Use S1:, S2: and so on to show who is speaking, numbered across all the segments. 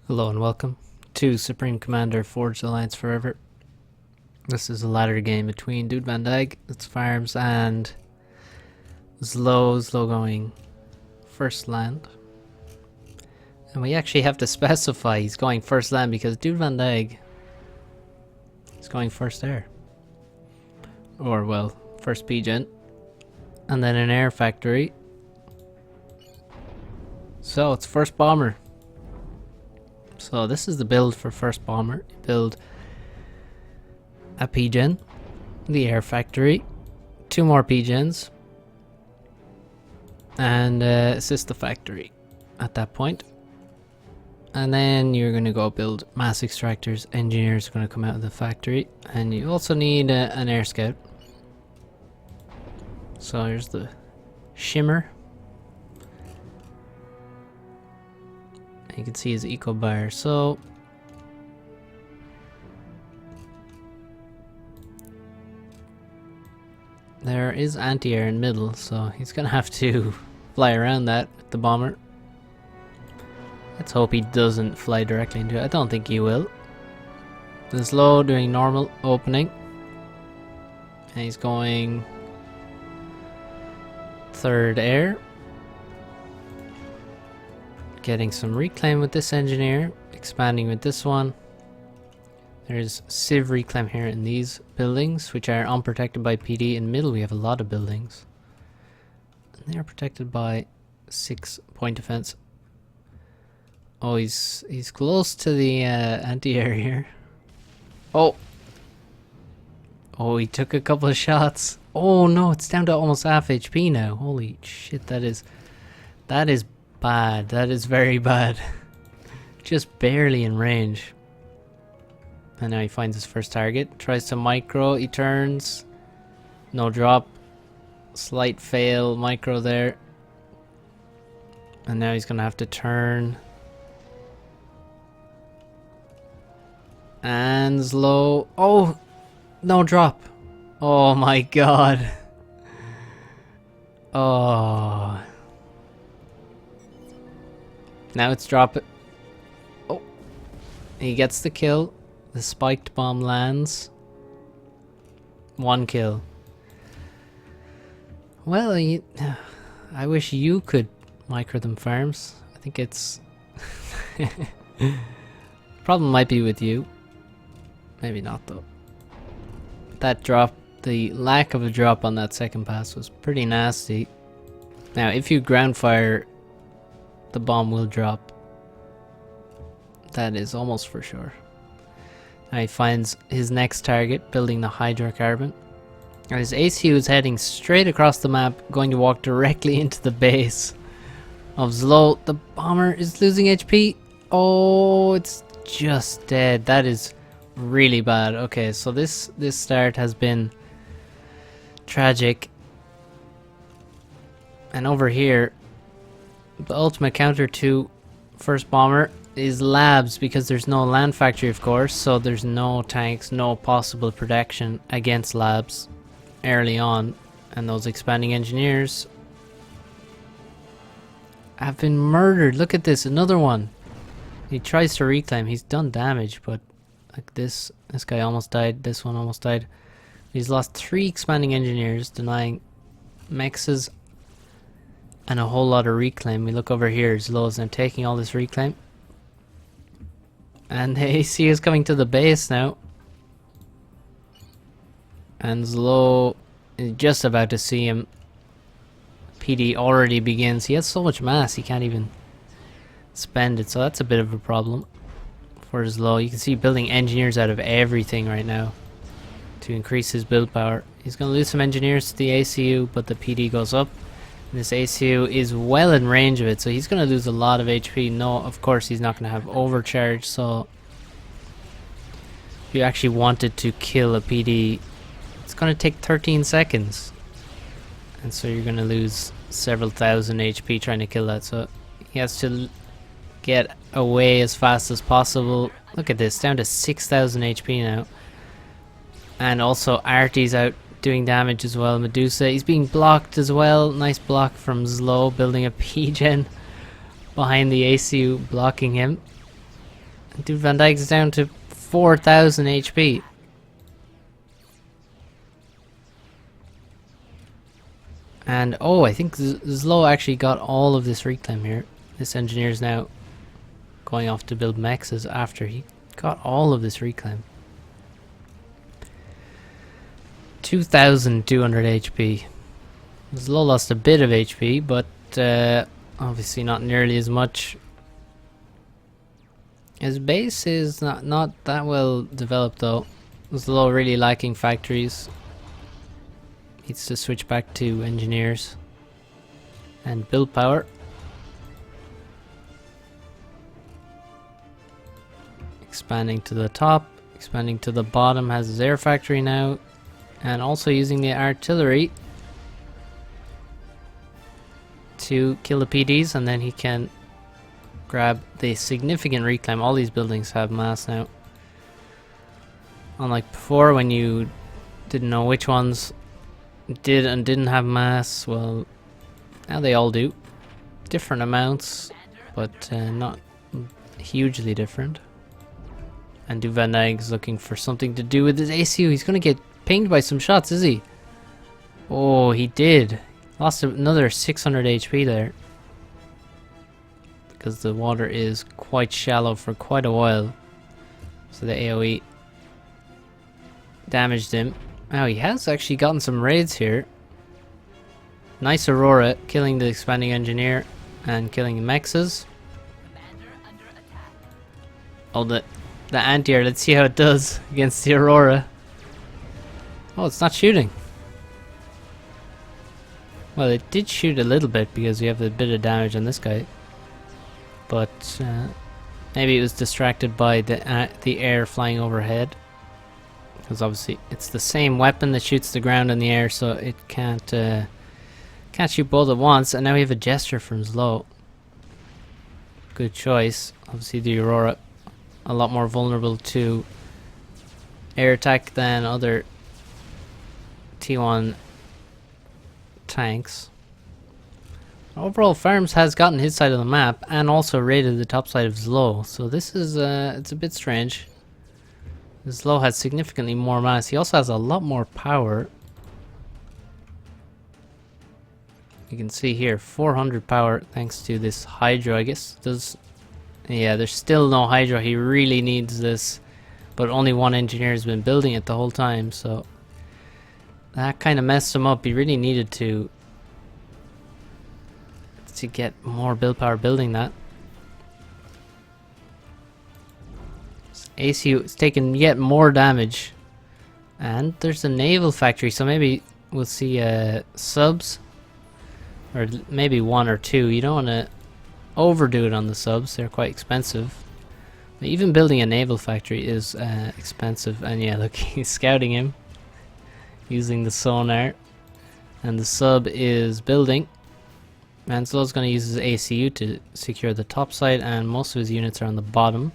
S1: Hello and welcome to Supreme Commander Forged Alliance Forever. This is a ladder game between Dude Van Dyke, its farms, and slow going first land. And we actually have to specify he's going first land because Dude Van Dyke is going first air. Or, well, first P-Gen. And then an air factory. So, it's first bomber. So this is the build for first bomber. You build a P-Gen, the air factory, 2 more P-Gens, and assist the factory at that point. And then you're going to go build mass extractors. Engineers are going to come out of the factory, and you also need an air scout. So here's the shimmer. You can see his eco bar. So there is anti-air in middle, so he's gonna have to fly around that with the bomber. Let's hope he doesn't fly directly into it. I don't think he will. This low doing normal opening, and he's going third air. Getting some reclaim with this engineer, expanding with this one. There's civ reclaim here in these buildings, which are unprotected by PD. In middle we have a lot of buildings, and they are protected by 6 point defense. Oh, he's close to the anti-air here. Oh, he took a couple of shots. Oh no, it's down to almost half HP now. Holy shit, that is bad. That is very bad. Just barely in range. And now he finds his first target. Tries to micro. He turns. No drop. Slight fail. Micro there. And now he's going to have to turn. And slow. Oh! No drop. Oh my god. Oh. Now it's drop it. Oh. He gets the kill. The spiked bomb lands. 1 kill. Well, I wish you could micro them farms. I think it's... Problem might be with you. Maybe not though. That drop, the lack of a drop on that second pass was pretty nasty. Now if you ground fire, the bomb will drop. That is almost for sure. Now he finds his next target, building the hydrocarbon. Now his ACU is heading straight across the map, going to walk directly into the base of Zlo. The bomber is losing HP. Oh, it's just dead. That is really bad. Okay, so this start has been tragic. And over here, the ultimate counter to first bomber is labs, because there's no land factory of course, so there's no tanks, no possible protection against labs early on, and those expanding engineers have been murdered. Look at this, another one. He tries to reclaim, he's done damage, but like this guy almost died, this one almost died. He's lost 3 expanding engineers, denying mexes and a whole lot of reclaim. We look over here, Zlo is now taking all this reclaim. And the AC is coming to the base now. And Zlo is just about to see him. PD already begins. He has so much mass he can't even spend it, so that's a bit of a problem for Zlo. You can see building engineers out of everything right now to increase his build power. He's going to lose some engineers to the ACU, but the PD goes up. This ACU is well in range of it, so he's going to lose a lot of HP. No, of course he's not going to have overcharge, so if you actually wanted to kill a PD, it's going to take 13 seconds. And so you're going to lose several thousand HP trying to kill that, so he has to get away as fast as possible. Look at this, down to 6,000 HP now. And also Artie's out doing damage as well. Medusa, he's being blocked as well. Nice block from Zlo, building a P-Gen behind the ACU, blocking him. Dude, Van Dijk's down to 4,000 HP. And oh, I think Zlo actually got all of this reclaim here. This engineer's now going off to build mexes after he got all of this reclaim. 2,200 HP. Zlo lost a bit of HP, but obviously not nearly as much. His base is not that well developed though. Zlo really lacking factories. Needs to switch back to engineers and build power. Expanding to the top, expanding to the bottom, has his air factory now, and also using the artillery to kill the PDs, and then he can grab the significant reclaim. All these buildings have mass now. Unlike before when you didn't know which ones did and didn't have mass, well, now they all do. Different amounts, but not hugely different. And Van Dijk's looking for something to do with his ACU. He's gonna get pinged by some shots, is he? Oh, he did. Lost another 600 HP there. Because the water is quite shallow for quite a while. So the AoE damaged him. Oh, he has actually gotten some raids here. Nice Aurora, killing the expanding engineer and killing the mexes. Oh, the anti-air, let's see how it does against the Aurora. Oh, it's not shooting. Well, it did shoot a little bit because we have a bit of damage on this guy. But maybe it was distracted by the air flying overhead. Because obviously it's the same weapon that shoots the ground and the air, so it can't shoot both at once. And now we have a Jester from Zlo. Good choice. Obviously the Aurora a lot more vulnerable to air attack than other T1 tanks. Overall, Farms has gotten his side of the map and also raided the top side of Zlo. So this is it's a bit strange. Zlo has significantly more mass. He also has a lot more power. You can see here 400 power thanks to this Hydro, I guess. Yeah, there's still no Hydro. He really needs this, but only one engineer has been building it the whole time, so that kind of messed him up. He really needed to get more build power building that. ACU is taking yet more damage, and there's a naval factory, so maybe we'll see subs, or maybe one or two. You don't want to overdo it on the subs, they're quite expensive. But even building a naval factory is expensive, and yeah, look, he's scouting him using the sonar, and the sub is building. Mansell's going to use his ACU to secure the top side, and most of his units are on the bottom.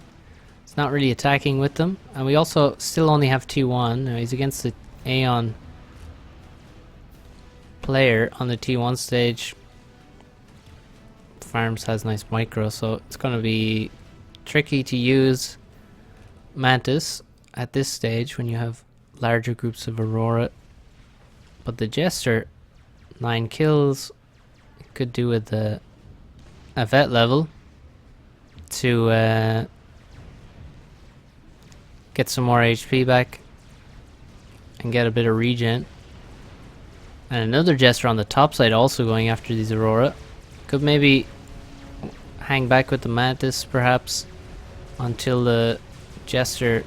S1: It's not really attacking with them, and we also still only have T1. Now he's against the Aeon player on the T1 stage. Farms has nice micro, so it's going to be tricky to use Mantis at this stage when you have larger groups of Aurora. But the Jester, 9 kills, could do with a vet level to get some more HP back and get a bit of regen. And another Jester on the top side also going after these Aurora. Could maybe hang back with the Mantis perhaps until the Jester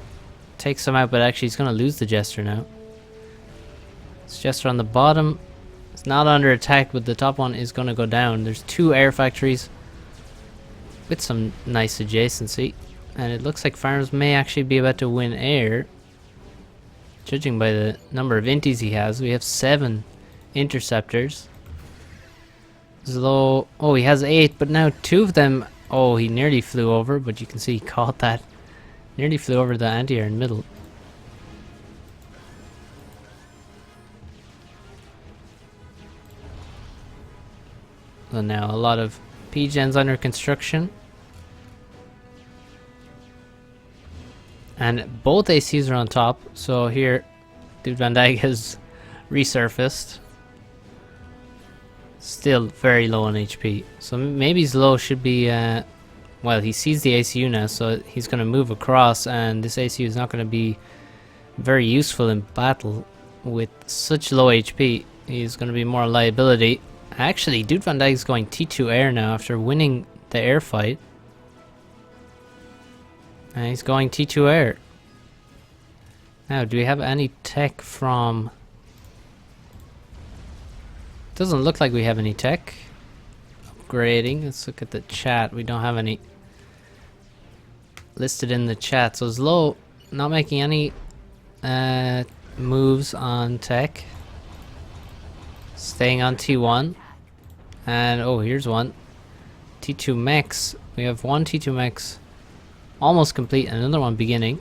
S1: takes him out, but actually he's going to lose the Jester now. This Jester on the bottom is not under attack, but the top one is going to go down. There's 2 air factories with some nice adjacency, and it looks like Farms may actually be about to win air, judging by the number of inties he has. We have 7 interceptors. Zlo, oh, he has 8, but now 2 of them, oh, he nearly flew over, but you can see he caught that. Nearly flew over the anti-air in the middle. So now a lot of P-gens under construction. And both ACs are on top, so here Dude Van Dyke has resurfaced. Still very low on HP, so maybe his low should be well, he sees the ACU now, so he's going to move across, and this ACU is not going to be very useful in battle with such low HP. He's going to be more a liability. Actually, Dude Van Dyke is going T2 air now after winning the air fight. And he's going T2 air. Now, do we have any tech from... Doesn't look like we have any tech. Upgrading. Let's look at the chat. We don't have any listed in the chat. So Zlo not making any moves on tech. Staying on T1. And oh, here's one. T2 mechs. We have one T2 mechs almost complete and another one beginning.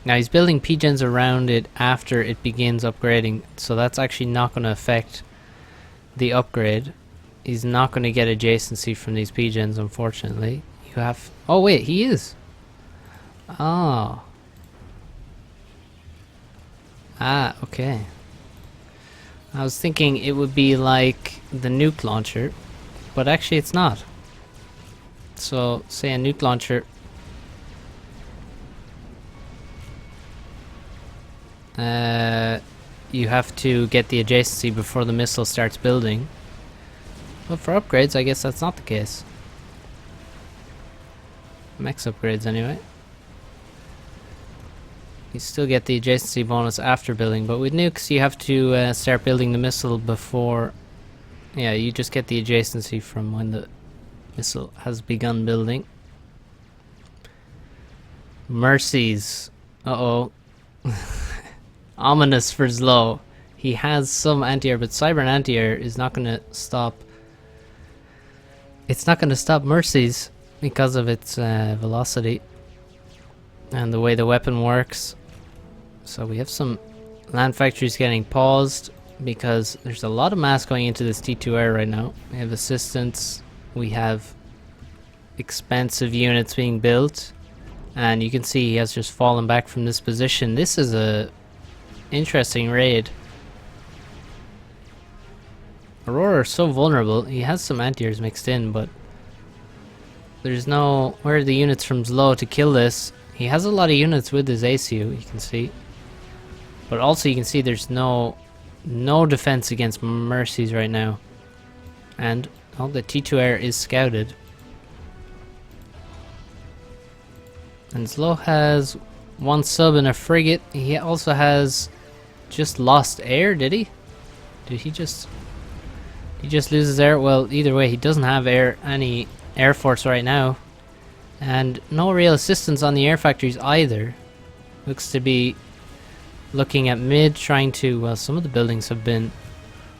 S1: Now he's building P-gens around it after it begins upgrading, so that's actually not going to affect the upgrade. He's not going to get adjacency from these P-gens, unfortunately. You have... Oh wait, he is! Oh. Ah, okay. I was thinking it would be like the nuke launcher, but actually it's not. So, say a nuke launcher... you have to get the adjacency before the missile starts building. But for upgrades, I guess that's not the case. Max upgrades anyway. You still get the adjacency bonus after building, but with nukes you have to start building the missile before... Yeah, you just get the adjacency from when the missile has begun building. Mercies. Uh-oh. Ominous for Zlo. He has some anti-air, but cyber and anti-air is not going to stop. It's not going to stop Mercies because of its velocity and the way the weapon works. So we have some land factories getting paused because there's a lot of mass going into this T2 air right now. We have assistance, we have expensive units being built, and you can see he has just fallen back from this position. This is a interesting raid. Aurora is so vulnerable. He has some anti-airs mixed in, but there's no... Where are the units from Zlo to kill this? He has a lot of units with his ACU, you can see. But also you can see there's no defense against Mercies right now. And oh, the T2 air is scouted. And Zlo has one sub and a frigate. He also has just lost air, did he? Did he just... He just loses air? Well, either way, he doesn't have any air force right now. And no real assistance on the air factories either. Looks to be looking at mid, trying to... Well, some of the buildings have been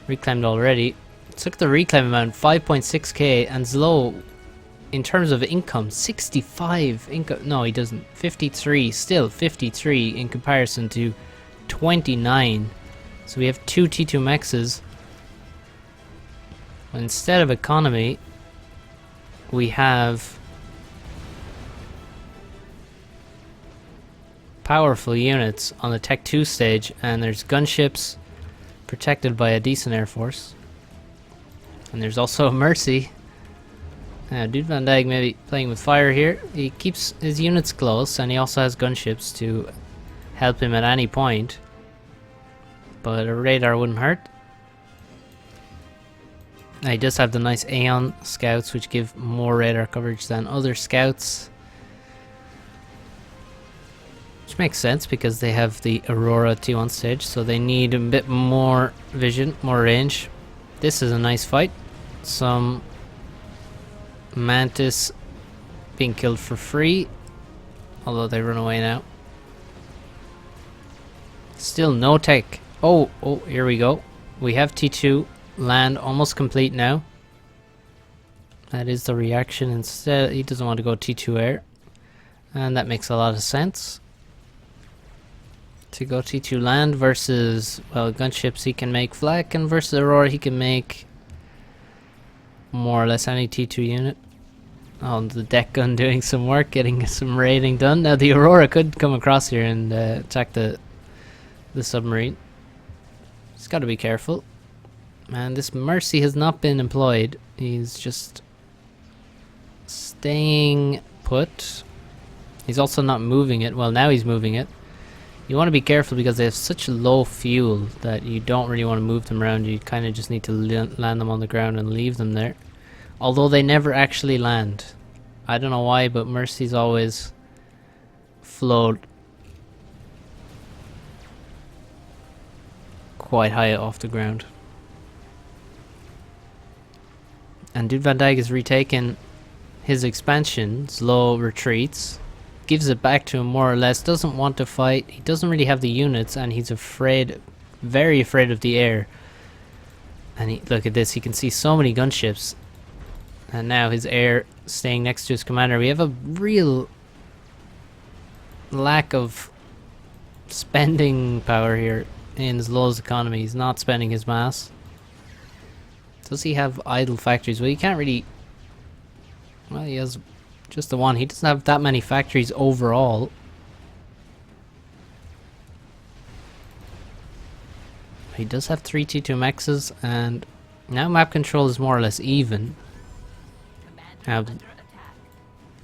S1: reclaimed already. Let's look at the reclaim amount, 5.6k, and Zlo, in terms of income, 65 income. No, he doesn't. 53, still 53 in comparison to 29. So we have two T2 mexes. Instead of economy, we have powerful units on the Tech 2 stage, and there's gunships protected by a decent air force. And there's also a Mercy. Dude Van Dyke maybe playing with fire here. He keeps his units close, and he also has gunships to help him at any point. But a radar wouldn't hurt. He does have the nice Aeon scouts, which give more radar coverage than other scouts. Which makes sense because they have the Aurora T1 stage, so they need a bit more vision, more range. This is a nice fight. Some Mantis being killed for free, although they run away now. Still no tech. Oh, here we go. We have T2 land almost complete now. That is the reaction. Instead, he doesn't want to go T2 air, and that makes a lot of sense. To go T2 land versus, well, gunships he can make flak, and versus Aurora he can make more or less any T2 unit. on the deck gun doing some work, getting some raiding done. Now the Aurora could come across here and attack the submarine. Just got to be careful. And this Mercy has not been employed. He's just staying put. He's also not moving it. Well, now he's moving it. You want to be careful because they have such low fuel that you don't really want to move them around. You kind of just need to land them on the ground and leave them there. Although they never actually land. I don't know why, but Mercy's always float quite high off the ground. And Dude Van Dyke has retaken his expansion, slow retreats, gives it back to him more or less, doesn't want to fight, he doesn't really have the units, and he's afraid, very afraid of the air. And look at this, he can see so many gunships. And now his air staying next to his commander. We have a real lack of spending power here in Zlow's economy. He's not spending his mass. Does he have idle factories? Well, he can't really... Well, he has just the one. He doesn't have that many factories overall. He does have 3 T2MXs, and now map control is more or less even. Now,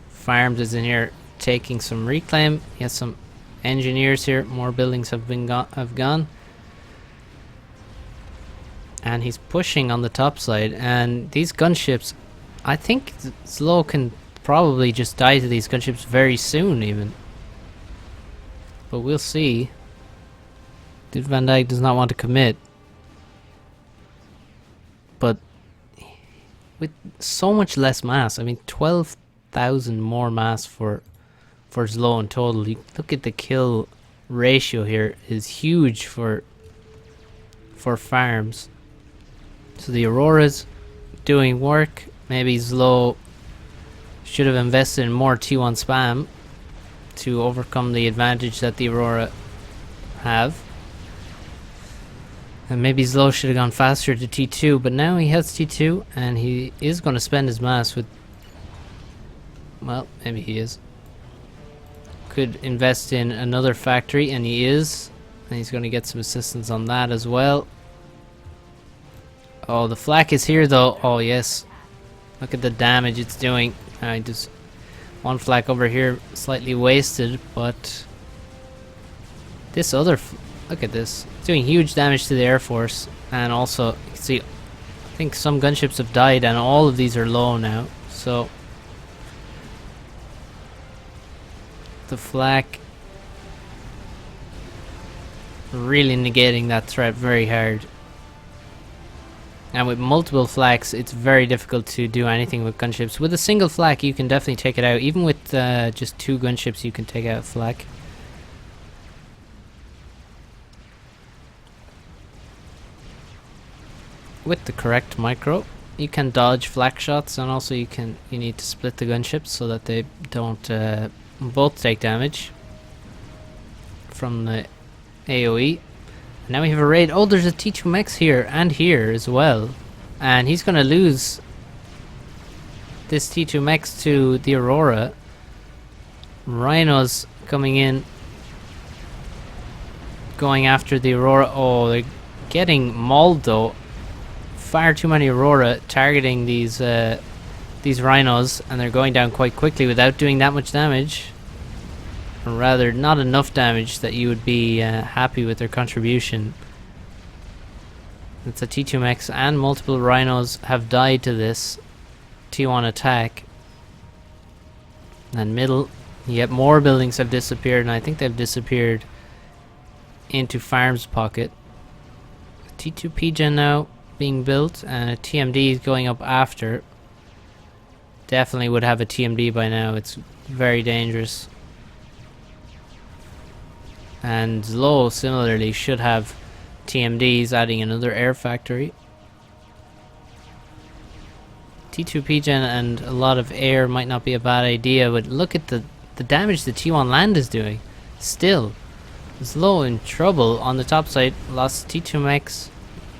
S1: Farms is in here taking some reclaim. He has some engineers here. More buildings have gone. And he's pushing on the top side, and these gunships, I think Zlow can probably just die to these gunships very soon even. But we'll see. Dude Van Dyke does not want to commit. But with so much less mass, I mean 12,000 more mass for Zlow in total. You look at the kill ratio here is huge for Farms. So the Aurora's doing work. Maybe Zlow should have invested in more T1 spam to overcome the advantage that the Aurora have. And maybe Zlow should have gone faster to T2, but now he has T2 and he is going to spend his mass with... Well, maybe he is. Could invest in another factory, and he is. And he's going to get some assistance on that as well. Oh, the flak is here though. Oh yes, look at the damage it's doing. I just one flak over here slightly wasted, but this other look at this, it's doing huge damage to the Air Force. And also you can see I think some gunships have died and all of these are low now, so the flak really negating that threat very hard. And with multiple flaks, it's very difficult to do anything with gunships. With a single flak, you can definitely take it out. Even with just 2 gunships, you can take out a flak. With the correct micro, you can dodge flak shots, and also you need to split the gunships so that they don't both take damage from the AoE. Now we have a raid. Oh, there's a T2MX here and here as well. And he's going to lose this T2MX to the Aurora. Rhinos coming in, going after the Aurora. Oh, they're getting mauled though. Far too many Aurora targeting these Rhinos, and they're going down quite quickly without doing that much damage. Or rather, not enough damage that you would be happy with their contribution. It's a T2MX and multiple Rhinos have died to this T1 attack. And middle, yet more buildings have disappeared, and I think they've disappeared into Farms pocket. T2 PGen now being built, and a TMD is going up after. Definitely would have a TMD by now. It's very dangerous. And Zlow similarly should have TMDs, adding another air factory. T2 PGen and a lot of air might not be a bad idea, but look at the damage the T1 land is doing. Still, Zlow in trouble on the top side. Lost T2MX,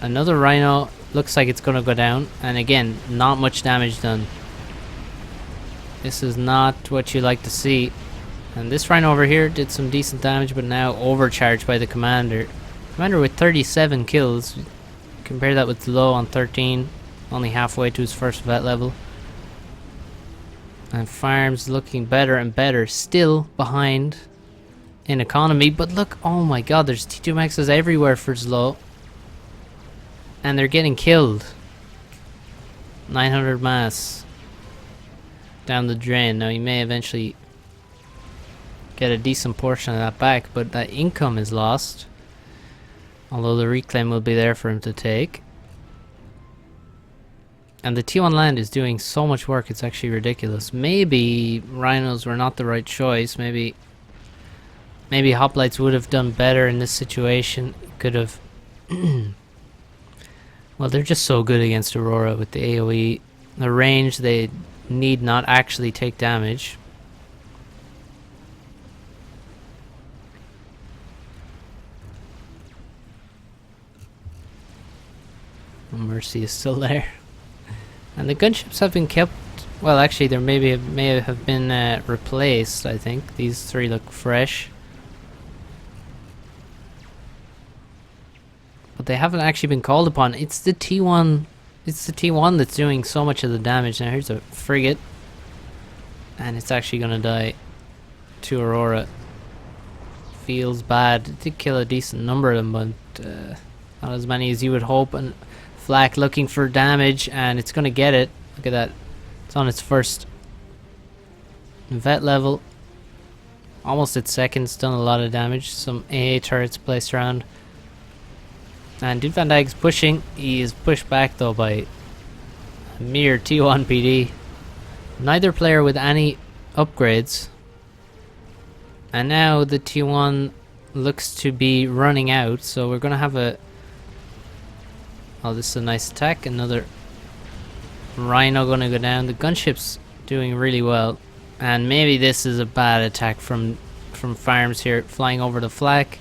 S1: another Rhino. Looks like it's going to go down, and again, not much damage done. This is not what you like to see. And this Rhino over here did some decent damage, but now overcharged by the Commander. Commander with 37 kills. Compare that with Low on 13. Only halfway to his first vet level. And Farms looking better and better. Still behind in economy. But look, oh my god, there's T2 maxes everywhere for Zlo. And they're getting killed. 900 mass down the drain. Now he may eventually get a decent portion of that back, but that income is lost. Although the reclaim will be there for him to take. And the T1 land is doing so much work, it's actually ridiculous. Maybe Rhinos were not the right choice. Maybe Hoplites would have done better in this situation. Could have... Well, they're just so good against Aurora with the AoE. The range, they need not actually take damage. Mercy is still there. And the gunships have been kept... Well, actually, there may have been replaced, I think. These three look fresh. But they haven't actually been called upon. It's the T1. It's the T1 that's doing so much of the damage. Now here's a frigate. And it's actually going to die to Aurora. Feels bad. It did kill a decent number of them, but not as many as you would hope. And Flak looking for damage, and it's going to get it. Look at that. It's on its first vet level. Almost its second. It's done a lot of damage. Some AA turrets placed around. And Dude Van Dyke's pushing. He is pushed back though by a mere T1 PD. Neither player with any upgrades. And now the T1 looks to be running out. So we're going to have a... Oh, this is a nice attack. Another Rhino going to go down. The gunship's doing really well. And maybe this is a bad attack from Farms here. Flying over the flak.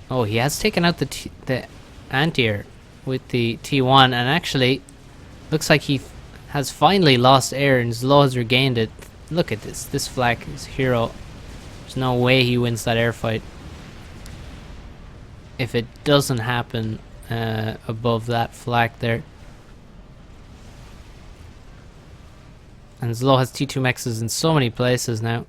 S1: Oh, he has taken out the anti-air with the T1, and actually looks like he has finally lost air and Zlo has regained it. Look at this. This flak is hero. There's no way he wins that air fight. If it doesn't happen above that flak there. And Zlo has T2 mexes in so many places now.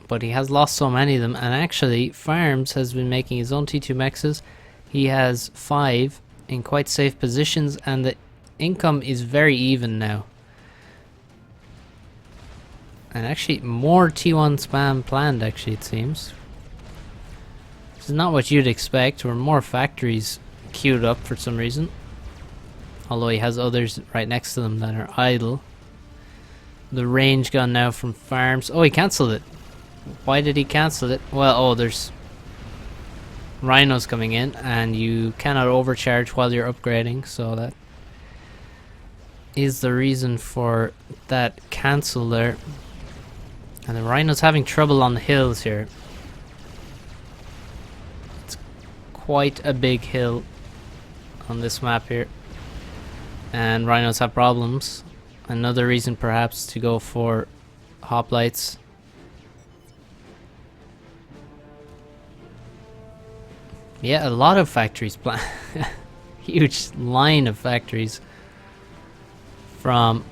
S1: But he has lost so many of them, and actually Farms has been making his own T2 mexes. He has 5 in quite safe positions, and the income is very even now. And actually more T1 spam planned, actually, it seems. This is not what you'd expect, or more factories queued up for some reason. Although he has others right next to them that are idle. The range gun now from Farms. Oh, he cancelled it. Why did he cancel it? Well, oh, there's Rhinos coming in, and you cannot overcharge while you're upgrading, so that is the reason for that cancel there. And the Rhino's having trouble on the hills here. It's quite a big hill on this map here, and Rhinos have problems. Another reason perhaps to go for hoplites. Yeah, a lot of factories planned. Huge line of factories from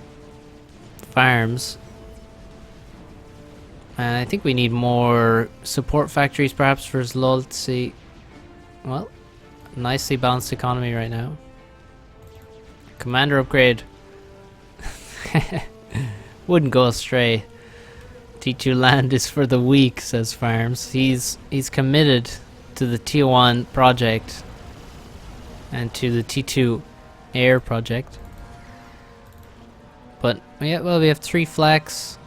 S1: Farms. And I think we need more support factories perhaps for Zlo. Let's see. Well, nicely balanced economy right now. Commander upgrade. Wouldn't go astray. T2 land is for the weak, says Farms. He's committed to the T1 project and to the T2 air project. But yeah, well, we have 3 flaks.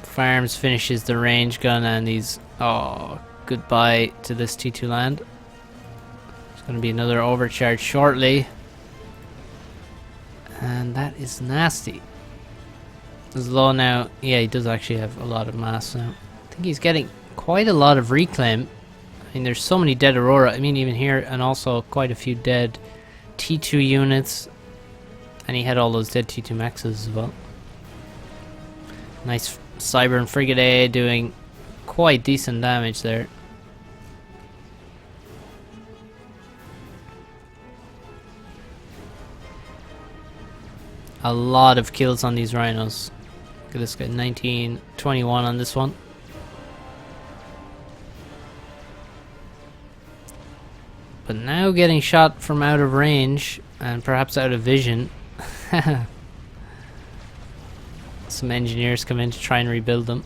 S1: Farms finishes the range gun, and he's... Oh, goodbye to this T2 land. There's going to be another overcharge shortly. And that is nasty. Zlo now... Yeah, he does actually have a lot of mass now. I think he's getting quite a lot of reclaim. I mean, there's so many dead Aurora. I mean, even here, and also quite a few dead T2 units. And he had all those dead T2 maxes as well. Nice Cyber and Frigate A doing quite decent damage there. A lot of kills on these rhinos. Look at this guy, 19, 21 on this one. But now getting shot from out of range and perhaps out of vision. Some engineers come in to try and rebuild them.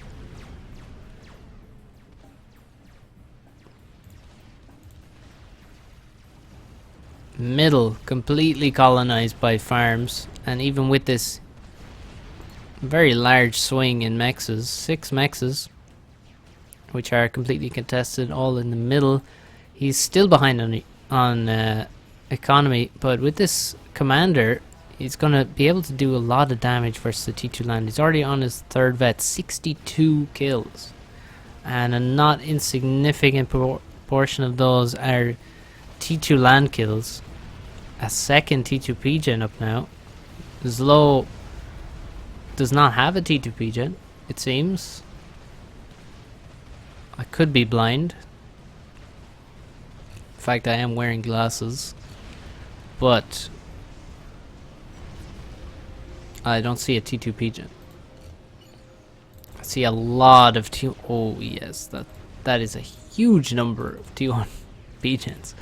S1: Middle completely colonized by farms, and even with this very large swing in mexes, 6 mexes, which are completely contested, all in the middle. He's still behind on economy, but with this commander, he's gonna be able to do a lot of damage versus the T2 land. He's already on his 3rd vet, 62 kills, and a not insignificant portion of those are T2 land kills. A second T2 PGen up now. Zlo does not have a T2 PGen, it seems. I could be blind. In fact, I am wearing glasses. But I don't see a T2 PGen. I see a lot of T... Oh yes, that is a huge number of T1 PGens.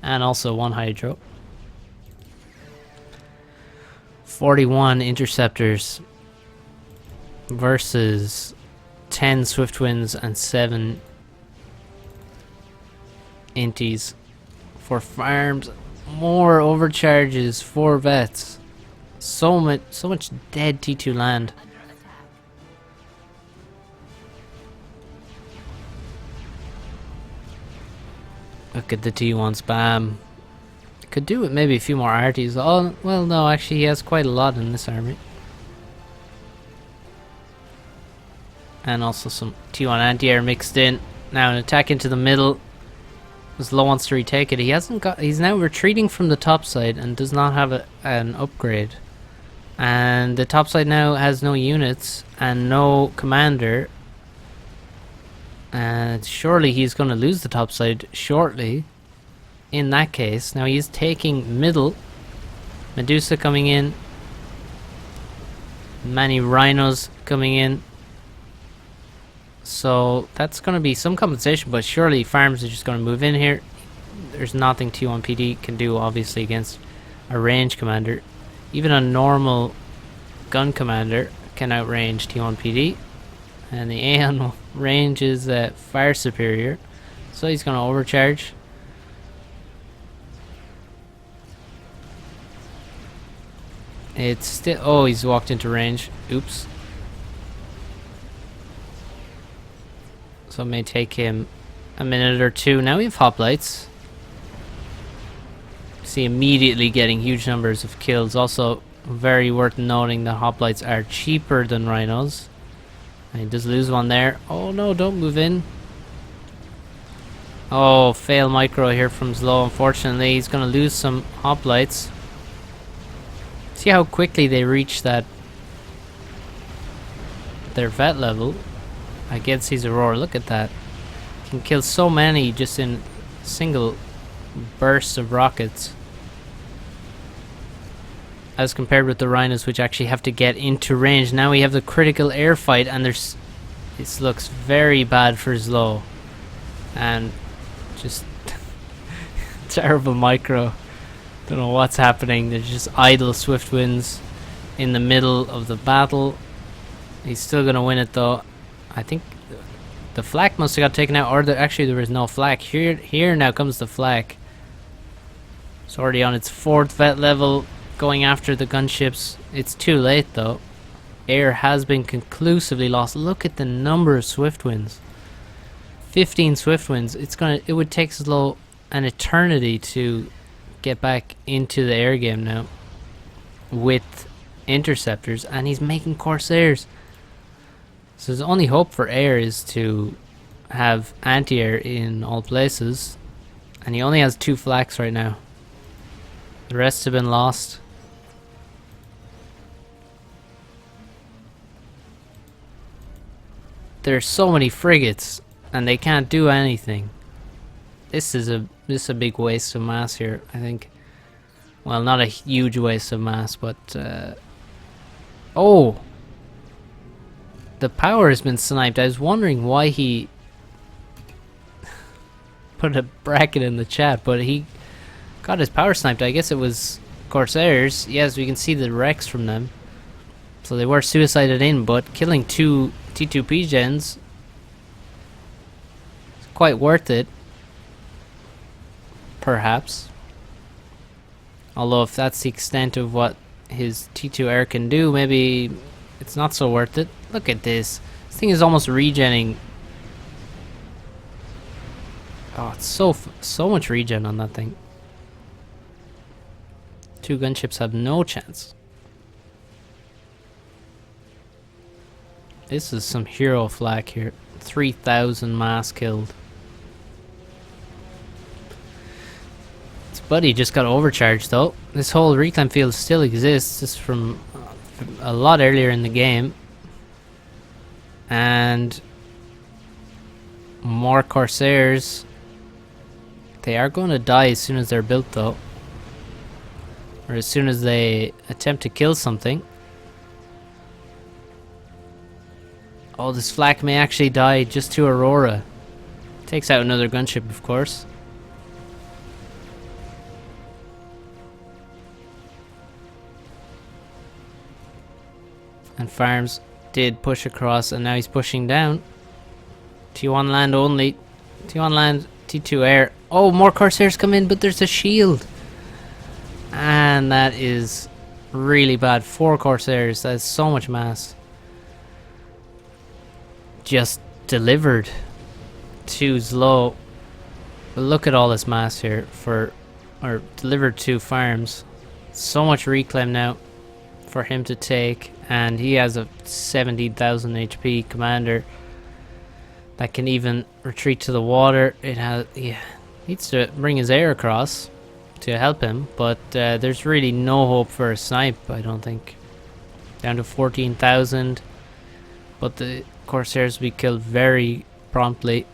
S1: And also 1 Hydro. 41 interceptors versus 10 Swiftwinds and 7 Inties for farms. More overcharges, 4 vets. So much dead T2 land. Look at the T1 spam. Could do with maybe a few more arties. Oh, well, no, actually he has quite a lot in this army. And also some T1 anti-air mixed in. Now an attack into the middle. Zlo wants to retake it. He hasn't got. He's now retreating from the top side and does not have an upgrade. And the top side now has no units and no commander. And surely he's going to lose the top side shortly. In that case, now he's taking middle. Medusa coming in. Many rhinos coming in. So that's going to be some compensation, but surely farms are just going to move in here. There's nothing T1 PD can do, obviously, against a range commander. Even a normal gun commander can outrange T1 PD. And the Aeon range is far superior. So he's going to overcharge. It's still... Oh, he's walked into range. Oops. So it may take him a minute or two. Now we have hoplites. See, immediately getting huge numbers of kills. Also, very worth noting that hoplites are cheaper than rhinos. And he does lose one there. Oh no, don't move in. Oh, fail micro here from Zlo. Unfortunately, he's going to lose some hoplites. See how quickly they reach their vet level against his Aurora. Look at that. Can kill so many just in single bursts of rockets. As compared with the rhinos, which actually have to get into range. Now we have the critical air fight, and this looks very bad for Zlo. And just terrible micro. Don't know what's happening. There's just idle Swiftwinds in the middle of the battle. He's still gonna win it though. I think the flak must have got taken out, or actually there was no flak. Here now comes the flak. It's already on its 4th vet level, going after the gunships. It's too late though. Air has been conclusively lost. Look at the number of Swiftwinds. 15 Swiftwinds. It would take Zlo an eternity to get back into the air game now with interceptors, and he's making Corsairs. So his only hope for air is to have anti-air in all places, and he only has 2 flaks right now. The rest have been lost. there's so many frigates and they can't do anything. This is a big waste of mass here, I think. Well, not a huge waste of mass, but oh, the power has been sniped. I was wondering why he put a bracket in the chat, but he got his power sniped. I guess it was Corsairs. Yes, we can see the wrecks from them. So they were suicided in, but killing 2 T2P gens is quite worth it. Perhaps. Although if that's the extent of what his T2 air can do, maybe it's not so worth it. Look at this. This thing is almost regenning. Oh, it's so much regen on that thing. 2 gunships have no chance. This is some hero flak here. 3,000 mass killed. His buddy just got overcharged though. This whole reclaim field still exists. This is from a lot earlier in the game. And more Corsairs. They are going to die as soon as they're built though. Or as soon as they attempt to kill something. Oh, this flak may actually die just to Aurora. Takes out another gunship, of course. And Farms did push across, and now he's pushing down. T1 land only. T1 land, T2 air. Oh, more Corsairs come in, but there's a shield. And that is really bad. 4 Corsairs. That is so much mass. Just delivered. 2's low. But look at all this mass here or delivered 2 farms. So much reclaim now for him to take, and he has a 17,000 HP commander that can even retreat to the water. It has, yeah, needs to bring his air across to help him, but there's really no hope for a snipe, I don't think. Down to 14,000, but the Corsairs will be killed very promptly.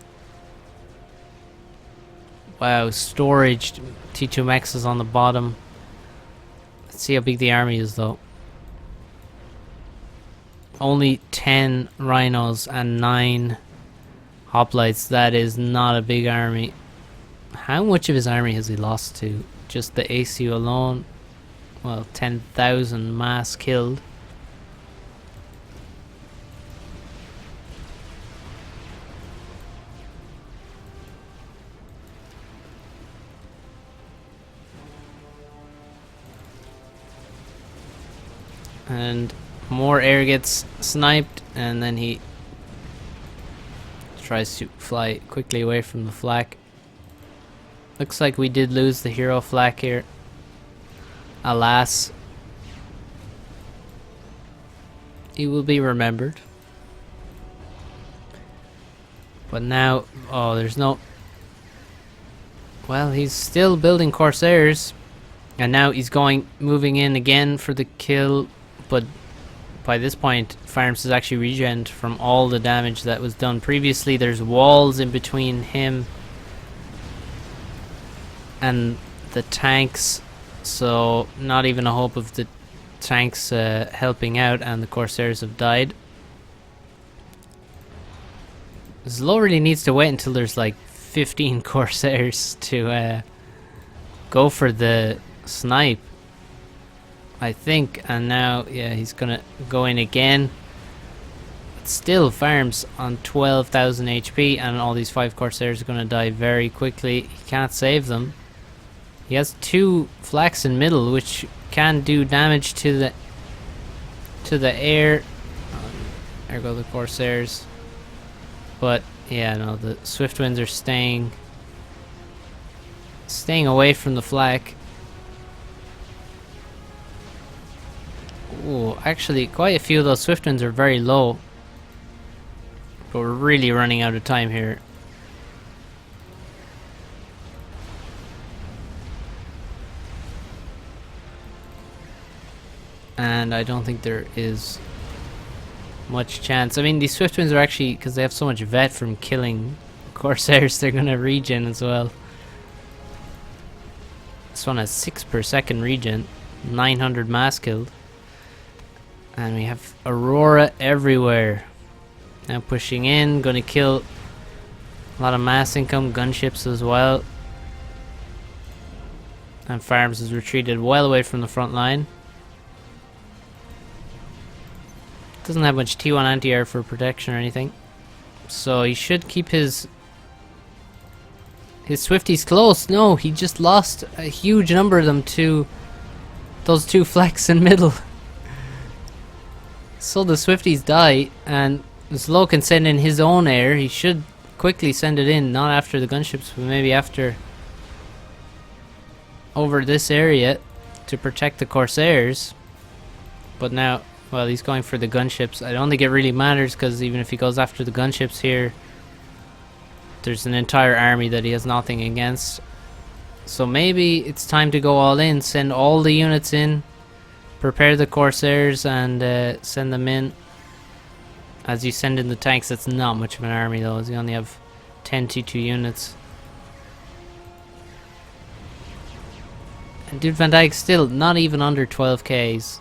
S1: Wow, storage. T2 Mex is on the bottom. Let's see how big the army is though. Only 10 rhinos and 9 hoplites. That is not a big army. How much of his army has he lost to? Just the ACU alone? Well, 10,000 mass killed. And more air gets sniped, and then he tries to fly quickly away from the flak. Looks like we did lose the hero flak here. Alas. He will be remembered. But now, oh, there's no... Well, he's still building Corsairs. And now he's moving in again for the kill. But by this point, Farms is actually regened from all the damage that was done previously. There's walls in between him and the tanks, so not even a hope of the tanks helping out, and the Corsairs have died. Zlo really needs to wait until there's like 15 Corsairs to go for the snipe, I think. And now, yeah, he's gonna go in again. Still, Farms on 12,000 HP, and all these 5 Corsairs are gonna die very quickly. He can't save them. He has 2 flaks in middle, which can do damage to the air. There go the Corsairs. But yeah, no, the Swiftwinds are staying away from the flak. Ooh, actually, quite a few of those Swiftwinds are very low. But we're really running out of time here. And I don't think there is much chance. I mean, these Swiftwinds are actually, because they have so much vet from killing Corsairs, they're gonna regen as well. This one has 6 per second regen, 900 mass killed. And we have Aurora everywhere. Now pushing in, gonna kill a lot of mass income, gunships as well. And Farms has retreated well away from the front line. Doesn't have much T1 anti-air for protection or anything. So he should keep his Swifties close. No, he just lost a huge number of them to those two flecks in middle. So the Swifties die, and Slow can send in his own air. He should quickly send it in, not after the gunships, but maybe after over this area to protect the Corsairs. But now, well, he's going for the gunships. I don't think it really matters, because even if he goes after the gunships here, there's an entire army that he has nothing against. So maybe it's time to go all in, send all the units in, prepare the Corsairs, and send them in. As you send in the tanks, that's not much of an army though, as you only have 10 T2 units. And Dude Van Dyke still not even under 12Ks.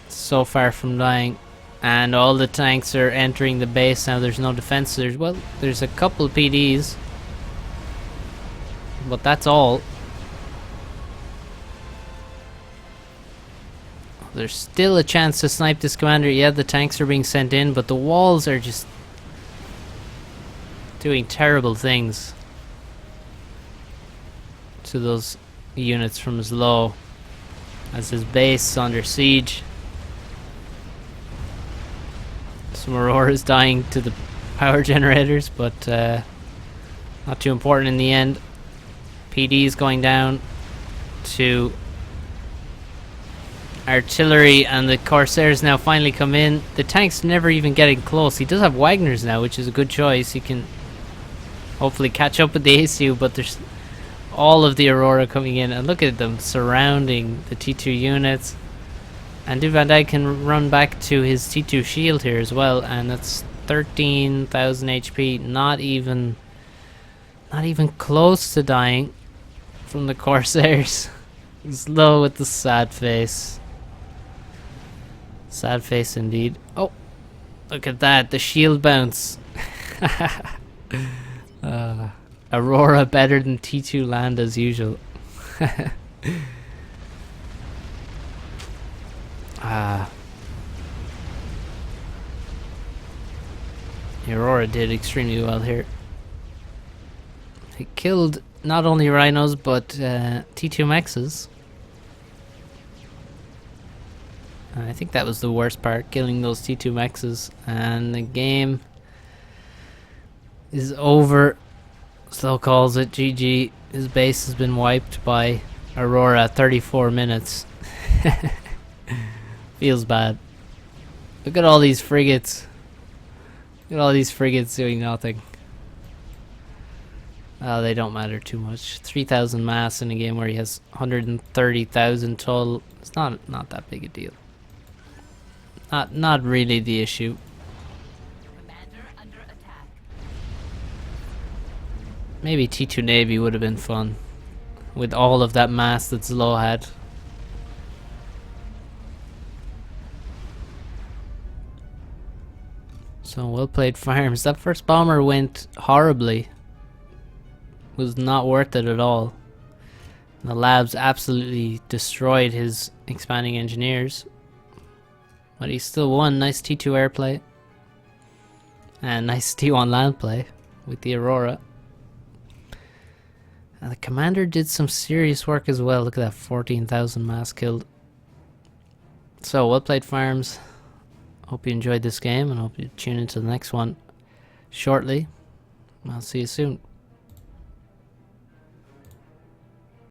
S1: So far from dying. And all the tanks are entering the base now. There's no defense. There's a couple PDs, but that's all. There's still a chance to snipe this commander. Yeah, the tanks are being sent in, but the walls are just doing terrible things to those units from Zlo as his base is under siege. Some Auroras dying to the power generators, but not too important in the end. PD is going down to artillery, and the Corsairs now finally come in. The tanks never even getting close. He does have Wagners now, which is a good choice. He can hopefully catch up with the ACU, but there's all of the Aurora coming in, and look at them surrounding the T2 units. And Dude Van Dyke can run back to his T2 shield here as well, and that's 13,000 HP. Not even close to dying from the Corsairs. Slow with the sad face. Sad face indeed. Oh, look at that, the shield bounce. Aurora better than T2 land as usual. Aurora did extremely well here. He killed not only rhinos but T2 mexes. I think that was the worst part, killing those T2 mexes, and the game is over. Slow calls it GG. His base has been wiped by Aurora 34 minutes. Feels bad. Look at all these frigates. Look at all these frigates doing nothing. They don't matter too much. 3,000 mass in a game where he has 130,000 total. It's not that big a deal. Not really the issue.
S2: Commander under attack.
S1: Maybe T2 Navy would have been fun with all of that mass that Zlo had. So well played, Farms. That first bomber went horribly. Was not worth it at all. The labs absolutely destroyed his expanding engineers. But he still won. Nice T2 airplay. And nice T1 land play with the Aurora. And the commander did some serious work as well. Look at that, 14,000 mass killed. So well played, Farms. Hope you enjoyed this game, and hope you tune into the next one shortly. I'll see you soon.